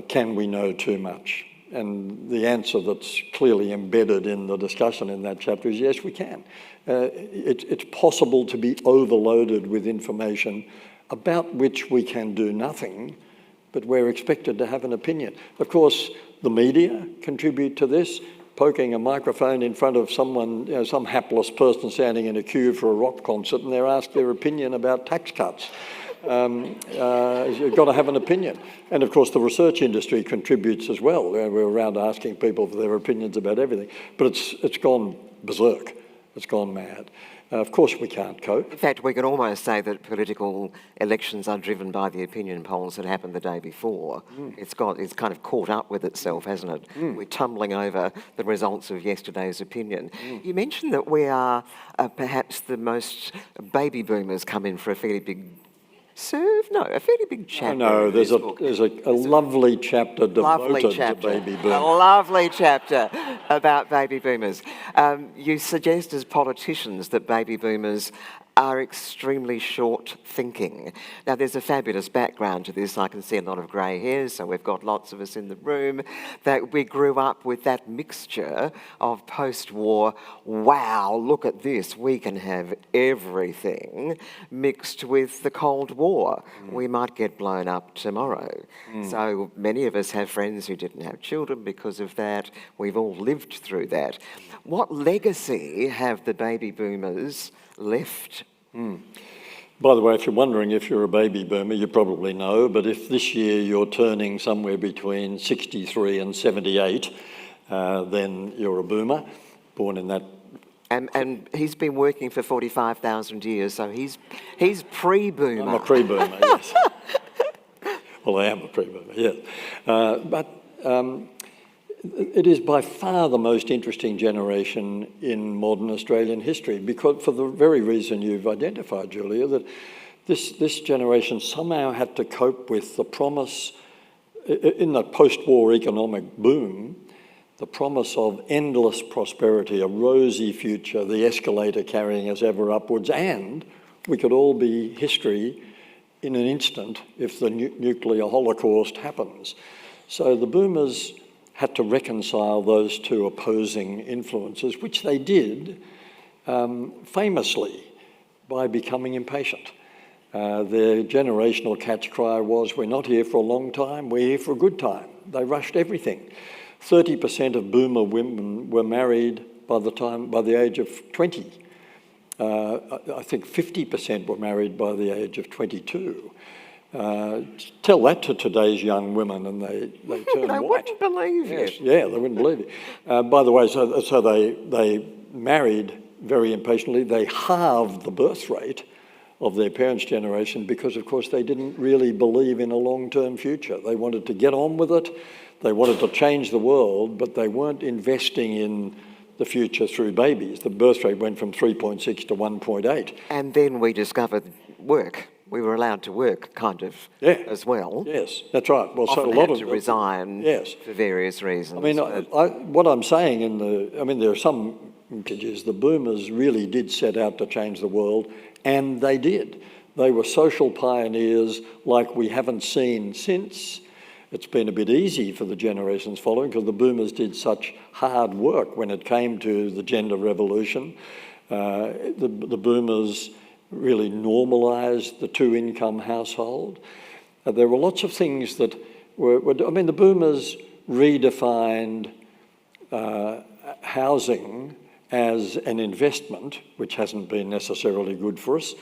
can we know too much? And the answer that's clearly embedded in the discussion in that chapter is yes, we can. It's possible to be overloaded with information about which we can do nothing, but we're expected to have an opinion. Of course, the media contribute to this. Poking a microphone in front of someone, you know, some hapless person standing in a queue for a rock concert, and they're asked their opinion about tax cuts. You've got to have an opinion. And of course the research industry contributes as well. We're around asking people for their opinions about everything. But it's gone berserk. It's gone mad. Of course we can't cope. In fact, we can almost say that political elections are driven by the opinion polls that happened the day before. It's kind of caught up with itself, hasn't it? We're tumbling over the results of yesterday's opinion. You mentioned that we are perhaps the most baby boomers come in for a fairly big a fairly big chapter. No, there's a lovely chapter devoted to baby boomers. A lovely chapter about baby boomers. You suggest as politicians that baby boomers are extremely short thinking. Now there's a fabulous background to this. I can see a lot of grey hairs, so we've got lots of us in the room, that we grew up with that mixture of post-war, wow, look at this, we can have everything, mixed with the Cold War. We might get blown up tomorrow. So many of us have friends who didn't have children because of that. We've all lived through that. What legacy have the baby boomers left? By the way, if you're wondering if you're a baby boomer, you probably know, but if this year you're turning somewhere between 63 and 78, then you're a boomer, born in that. And he's been working for 45,000 years, so he's pre-boomer. I'm a pre-boomer, yes. Well, I am a pre-boomer, yes. But it is by far the most interesting generation in modern Australian history, because for the very reason you've identified, Julia, that this generation somehow had to cope with the promise, in the post-war economic boom, the promise of endless prosperity, a rosy future, the escalator carrying us ever upwards, and we could all be history in an instant if the nuclear holocaust happens. So the boomers had to reconcile those two opposing influences, which they did famously by becoming impatient. Their generational catch cry was, we're not here for a long time, we're here for a good time. They rushed everything. 30% of boomer women were married by the age of 20. I think 50% were married by the age of 22. Tell that to today's young women and they turn they white. Wouldn't believe it. Yeah, they wouldn't believe it. By the way, so they married very impatiently. They halved the birth rate of their parents' generation because, of course, they didn't really believe in a long-term future. They wanted to get on with it. They wanted to change the world, but they weren't investing in the future through babies. The birth rate went from 3.6 to 1.8. And then we discovered work. We were allowed to work, kind of, as well. Yes, that's right. Well, Often so a lot had to resign for various reasons. I mean, what I'm saying there are some messages. The boomers really did set out to change the world, and they did. They were social pioneers like we haven't seen since. it's been a bit easy for the generations following because the boomers did such hard work when it came to the gender revolution. The boomers really normalised the two-income household. There were lots of things that the boomers redefined housing as an investment, which hasn't been necessarily good for us.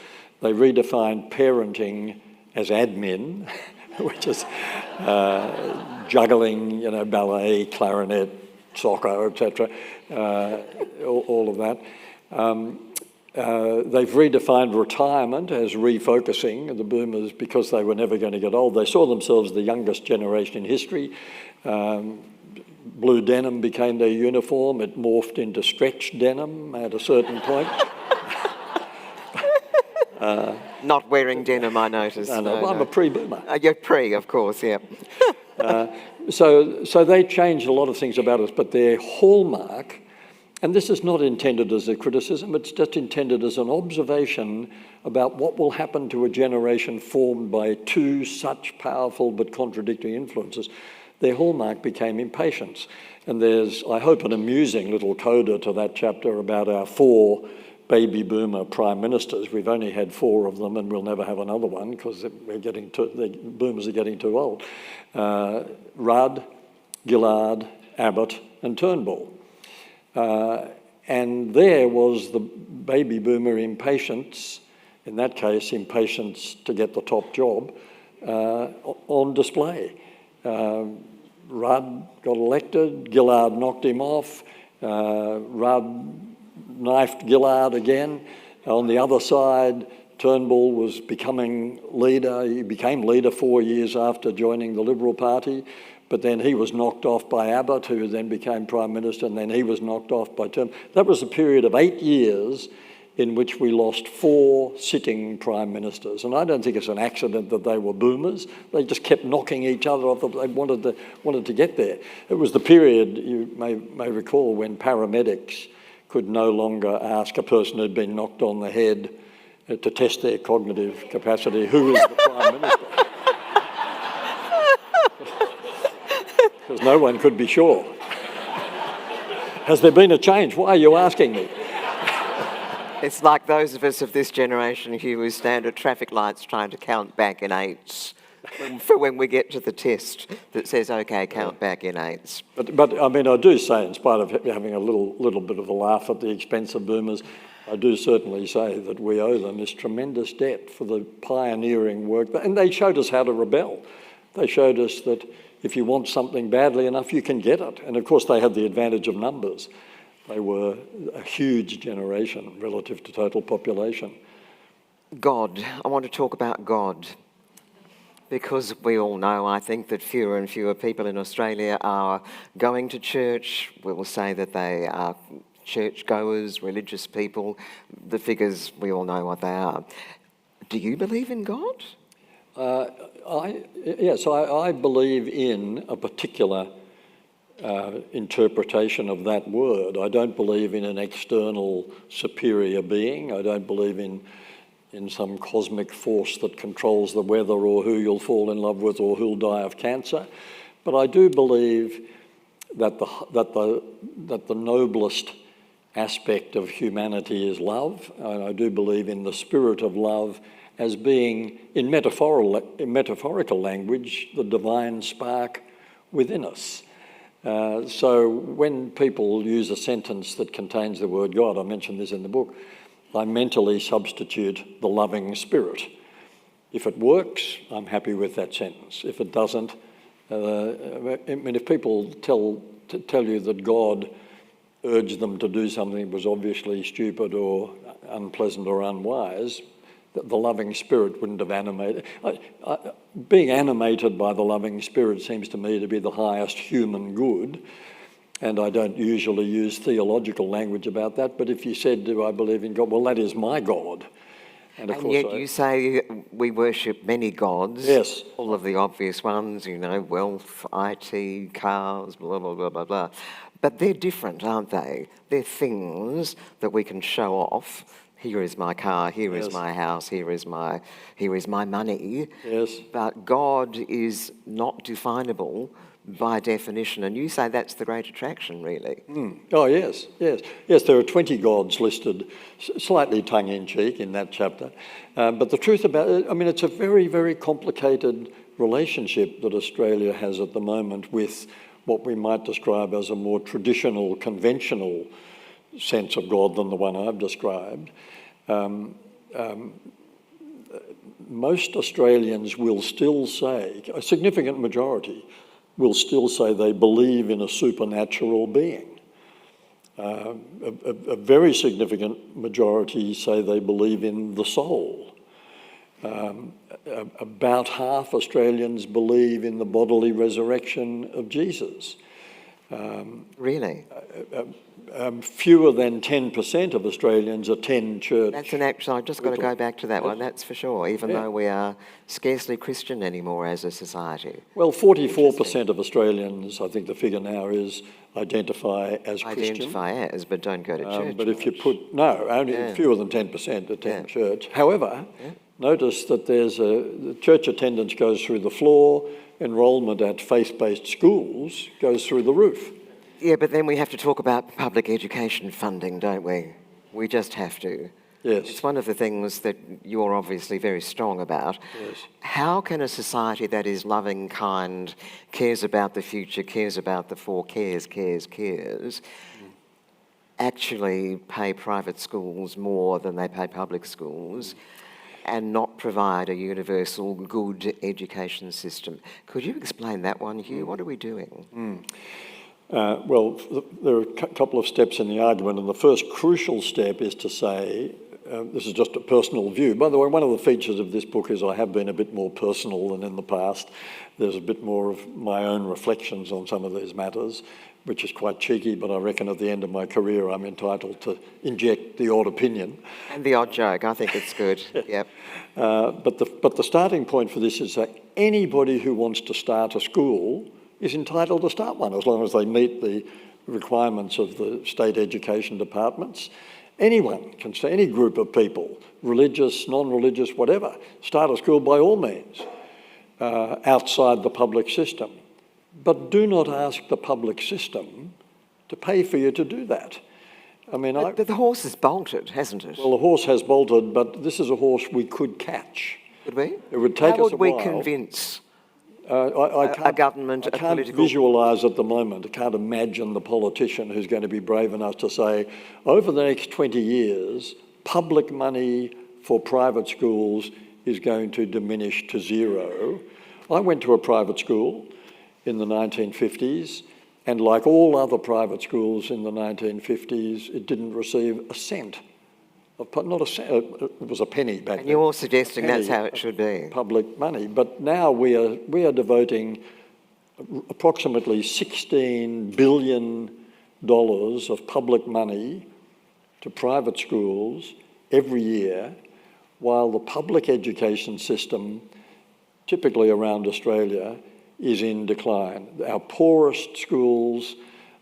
They redefined parenting as admin, which is juggling, ballet, clarinet, soccer, etc., all of that. They've redefined retirement as refocusing. The boomers, because they were never going to get old, they saw themselves the youngest generation in history. Blue denim became their uniform. It morphed into stretch denim at a certain point. Not wearing denim, I noticed. No, I'm a pre-boomer. You're pre, of course, yeah. So they changed a lot of things about us, but their hallmark, and this is not intended as a criticism, it's just intended as an observation about what will happen to a generation formed by two such powerful but contradictory influences. Their hallmark became impatience. And there's, I hope, an amusing little coda to that chapter about our 4 baby boomer prime ministers. We've only had 4 of them, and we'll never have another one because the boomers are getting too old. Rudd, Gillard, Abbott and Turnbull. And there was the baby boomer impatience, in that case impatience to get the top job, on display. Rudd got elected, Gillard knocked him off, Rudd knifed Gillard again. On the other side, Turnbull was becoming leader. He became leader 4 years after joining the Liberal Party, but then he was knocked off by Abbott, who then became Prime Minister, and then he was knocked off by Turnbull. That was a period of 8 years in which we lost 4 sitting Prime Ministers. And I don't think it's an accident that they were boomers. They just kept knocking each other off. They wanted to get there. It was the period, you may recall, when paramedics could no longer ask a person who'd been knocked on the head to test their cognitive capacity, who is the Prime Minister? Because no one could be sure. Has there been a change? Why are you asking me? It's like those of us of this generation, Hugh, who stand at traffic lights trying to count back in 8s for when we get to the test that says, OK, count back in 8s. But I mean, I do say, in spite of having a little bit of a laugh at the expense of boomers, I do certainly say that we owe them this tremendous debt for the pioneering work. And they showed us how to rebel. They showed us that if you want something badly enough, you can get it. And of course, they had the advantage of numbers. They were a huge generation relative to total population. God. I want to talk about God. Because we all know, I think, that fewer and fewer people in Australia are going to church. We will say that they are churchgoers, religious people. The figures, we all know what they are. Do you believe in God? Yes, I believe in a particular interpretation of that word. I don't believe in an external superior being. I don't believe in some cosmic force that controls the weather or who you'll fall in love with or who'll die of cancer. But I do believe that the noblest aspect of humanity is love. And I do believe in the spirit of love as being, in metaphorical language, the divine spark within us. So when people use a sentence that contains the word God, I mentioned this in the book, I mentally substitute the loving spirit. If it works, I'm happy with that sentence. If it doesn't, if people tell you that God urged them to do something that was obviously stupid or unpleasant or unwise, the loving spirit wouldn't have animated. Being animated by the loving spirit seems to me to be the highest human good, and I don't usually use theological language about that, but if you said, do I believe in God? Well, that is my God. And yet you say we worship many gods. Yes. All of the obvious ones, wealth, IT, cars, blah, blah, blah, blah, blah. But they're different, aren't they? They're things that we can show off. here is my car, here is Yes. my house, here is my money. Yes. But God is not definable by definition, and you say that's the great attraction, really. Oh, yes, yes. Yes, there are 20 gods listed, slightly tongue-in-cheek in that chapter. But the truth about it, I mean, it's a very, very complicated relationship that Australia has at the moment with what we might describe as a more traditional, conventional sense of God than the one I've described. Most Australians will still say, a significant majority, will still say they believe in a supernatural being. A very significant majority say they believe in the soul. About half Australians believe in the bodily resurrection of Jesus. Really? Fewer than 10% of Australians attend church. That's an actual, I've just got to go back to that one, that's for sure, even though we are scarcely Christian anymore as a society. Well, 44% of Australians, I think the figure now is, identify as Christian. Identify as, but don't go to church. But if you put, no, only fewer than 10% attend church. However, notice that the church attendance goes through the floor, enrolment at faith-based schools goes through the roof. Yeah, but then we have to talk about public education funding, don't we? We just have to. Yes. It's one of the things that you're obviously very strong about. Yes. How can a society that is loving, kind, cares about the future, cares about the four cares, actually pay private schools more than they pay public schools and not provide a universal good education system? Could you explain that one, Hugh? What are we doing? Well, there are a couple of steps in the argument, and the first crucial step is to say, this is just a personal view. By the way, one of the features of this book is I have been a bit more personal than in the past. There's a bit more of my own reflections on some of these matters, which is quite cheeky, but I reckon at the end of my career I'm entitled to inject the odd opinion. And the odd joke, I think it's good, yep. But the starting point for this is that anybody who wants to start a school is entitled to start one, as long as they meet the requirements of the state education departments. Anyone can start, any group of people, religious, non-religious, whatever, start a school by all means, outside the public system. But do not ask the public system to pay for you to do that. I mean, But the horse has bolted, hasn't it? well, the horse has bolted, but this is a horse we could catch. Could we? It would take How us would a we while. convince a government, I a can't political... visualise at the moment, I can't imagine the politician who's going to be brave enough to say, over the next 20 years, public money for private schools is going to diminish to zero. I went to a private school in the 1950s, and like all other private schools in the 1950s, it didn't receive a cent. Not a cent, it was a penny back then. And you're suggesting Penny, that's how it should be. Public money. But now we are devoting approximately $16 billion of public money to private schools every year, while the public education system, typically around Australia, is in decline. Our poorest schools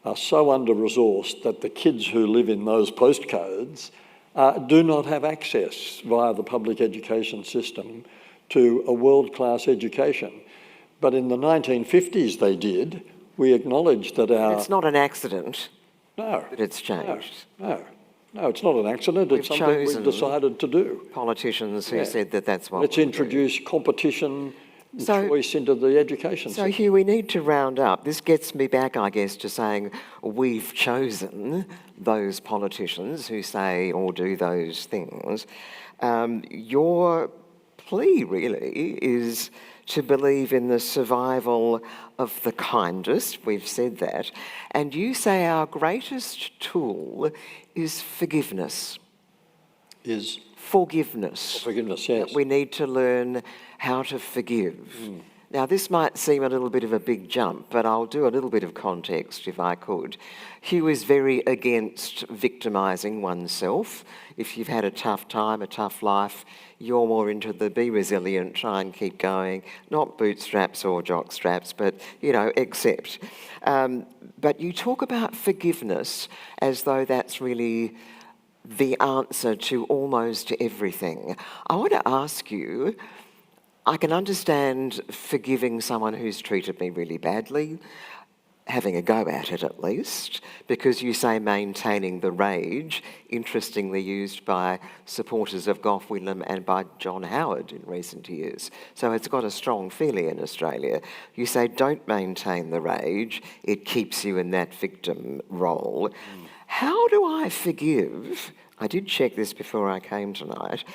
are so under-resourced that the kids who live in those postcodes do not have access via the public education system to a world-class education. But in the 1950s they did. We acknowledged that our... It's not an accident No. that it's changed. No, it's not an accident. It's something we've decided to do. Politicians who said that that's what Let's introduce competition and choice into the education So, system. Hugh, we need to round up. This gets me back, I guess, to saying we've chosen those politicians who say or do those things. Your plea, really, is to believe in the survival of the kindest. We've said that. And you say our greatest tool is forgiveness. Is Forgiveness. forgiveness, yes. That we need to learn how to forgive. Now, this might seem a little bit of a big jump, but I'll do a little bit of context if I could. Hugh is very against victimising oneself. If you've had a tough time, a tough life, you're more into the be resilient, try and keep going, not bootstraps or jock straps, but, accept. But you talk about forgiveness as though that's really the answer to almost everything. I want to ask you, I can understand forgiving someone who's treated me really badly, having a go at it at least, because you say maintaining the rage, interestingly used by supporters of Gough Whitlam and by John Howard in recent years. So it's got a strong feeling in Australia. You say don't maintain the rage, it keeps you in that victim role. How do I forgive, I did check this before I came tonight,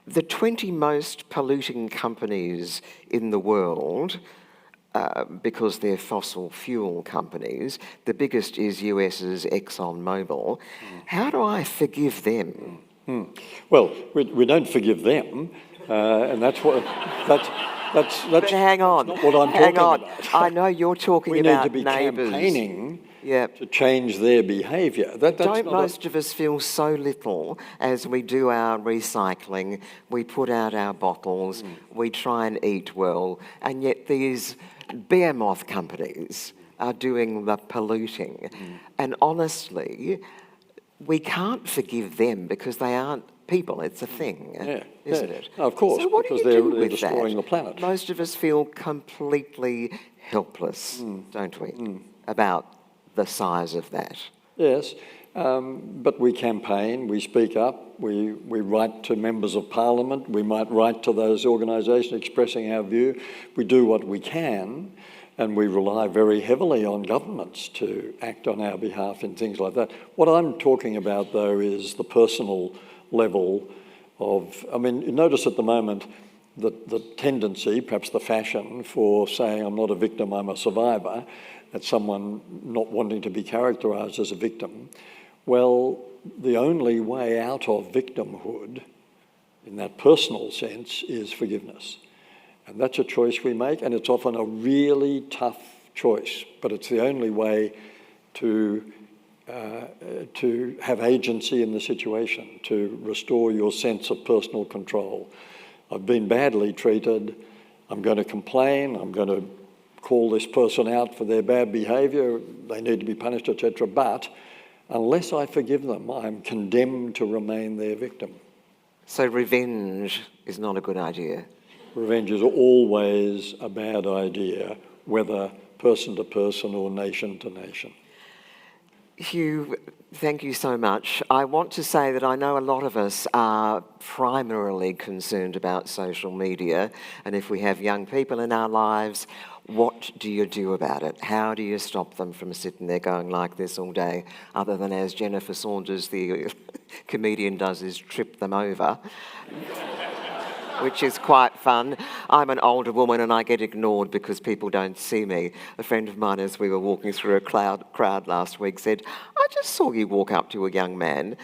the 20 most polluting companies in the world, because they're fossil fuel companies. The biggest is US's ExxonMobil. How do I forgive them? Well, we don't forgive them, and that's But hang on, not what I'm talking about. I know you're talking about We need to be neighbours. campaigning Yep. to change their behaviour. Don't most of us feel so little as we do our recycling, we put out our bottles, we try and eat well, and yet these behemoth companies are doing the polluting. And honestly, we can't forgive them because they aren't people, it's a thing, isn't it? Of course, so what because do you do they're with destroying that? the planet. Most of us feel completely helpless, don't we, about the size of that. Yes, but we campaign, we speak up, we write to members of parliament, we might write to those organisations expressing our view. We do what we can, and we rely very heavily on governments to act on our behalf in things like that. What I'm talking about, though, is the personal level of, I mean, you notice at the moment that the tendency, perhaps the fashion, for saying I'm not a victim, I'm a survivor, that's someone not wanting to be characterised as a victim. Well, the only way out of victimhood, in that personal sense, is forgiveness. And that's a choice we make, and it's often a really tough choice, but it's the only way to have agency in the situation, to restore your sense of personal control. I've been badly treated, I'm going to complain, I'm going to call this person out for their bad behaviour, they need to be punished, etc. But unless I forgive them, I'm condemned to remain their victim. So revenge is not a good idea. Revenge is always a bad idea, whether person to person or nation to nation. Hugh, thank you so much. I want to say that I know a lot of us are primarily concerned about social media, and if we have young people in our lives, what do you do about it? How do you stop them from sitting there going like this all day, other than as Jennifer Saunders, the comedian, does, is trip them over? Which is quite fun. I'm an older woman and I get ignored because people don't see me. A friend of mine, as we were walking through a crowd last week, said, I just saw you walk up to a young man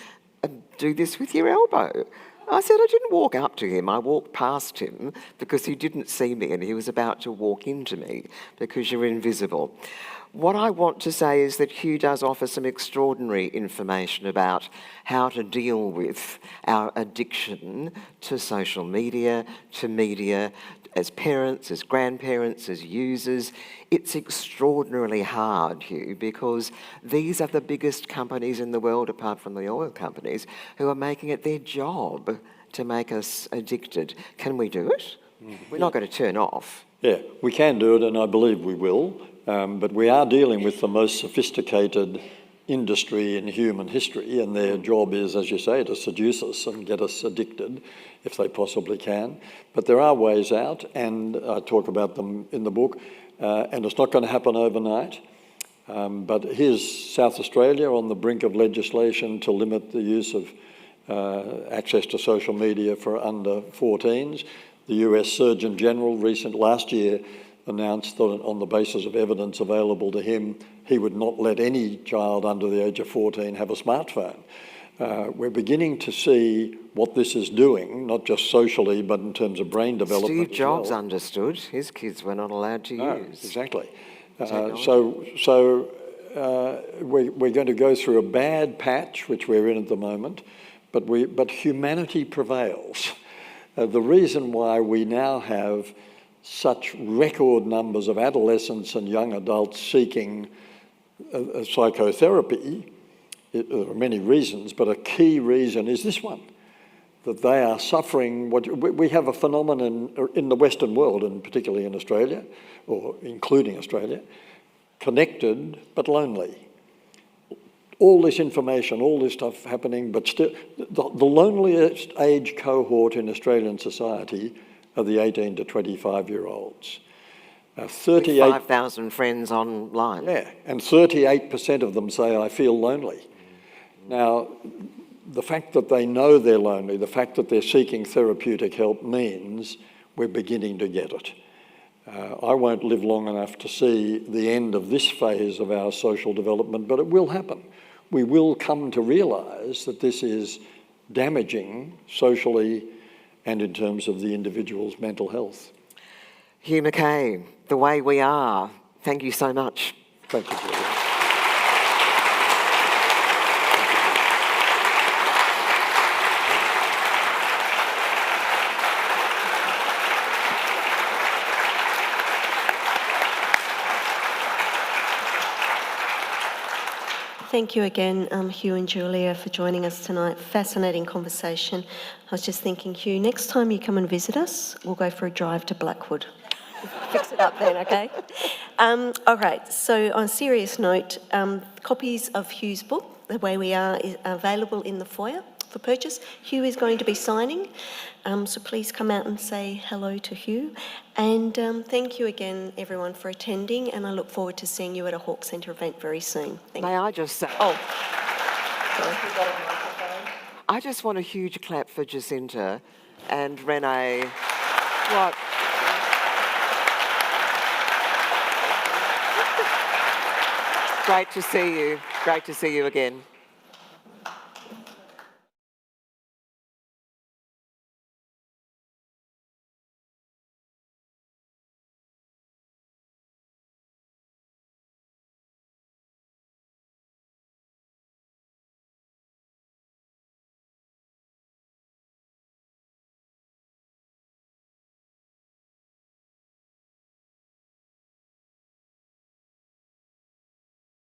and do this with your elbow. I said, I didn't walk up to him, I walked past him because he didn't see me and he was about to walk into me because you're invisible. What I want to say is that Hugh does offer some extraordinary information about how to deal with our addiction to social media, to media, as parents, as grandparents, as users. It's extraordinarily hard, Hugh, because these are the biggest companies in the world, apart from the oil companies, who are making it their job to make us addicted. Can we do it? We're not going to turn off. Yeah, we can do it, and I believe we will. But we are dealing with the most sophisticated industry in human history, and their job is, as you say, to seduce us and get us addicted, if they possibly can. But there are ways out, and I talk about them in the book, and it's not going to happen overnight. But here's South Australia on the brink of legislation to limit the use of access to social media for under 14s. The US Surgeon General last year announced that on the basis of evidence available to him, he would not let any child under the age of 14 have a smartphone. We're beginning to see what this is doing, not just socially, but in terms of brain development. Steve Jobs understood. His kids were not allowed to use. Exactly. So we're going to go through a bad patch, which we're in at the moment, but humanity prevails. The reason why we now have such record numbers of adolescents and young adults seeking psychotherapy There are many reasons, but a key reason is this one, that they are suffering. We have a phenomenon in the Western world, and particularly in Australia, or including Australia, connected but lonely. All this information, all this stuff happening, but still, the loneliest age cohort in Australian society are the 18 to 25-year-olds. 5,000 friends online. Yeah, and 38% of them say, I feel lonely. Now, the fact that they know they're lonely, the fact that they're seeking therapeutic help means we're beginning to get it. I won't live long enough to see the end of this phase of our social development, but it will happen. We will come to realise that this is damaging socially and in terms of the individual's mental health. Hugh Mackay, the way we are. Thank you so much. Thank you, Julia. Thank you again, Hugh and Julia, for joining us tonight. Fascinating conversation. I was just thinking, Hugh, next time you come and visit us, we'll go for a drive to Blackwood. Fix it up then, okay? All right, so on a serious note, copies of Hugh's book, The Way We Are, is available in the foyer for purchase. Hugh is going to be signing, so please come out and say hello to Hugh. And thank you again, everyone, for attending, and I look forward to seeing you at a Hawke Centre event very soon. Thank May you. I just say... Oh, sorry, you got a microphone? I just want a huge clap for Jacinta and Renee. What? Great to see you. Great to see you again.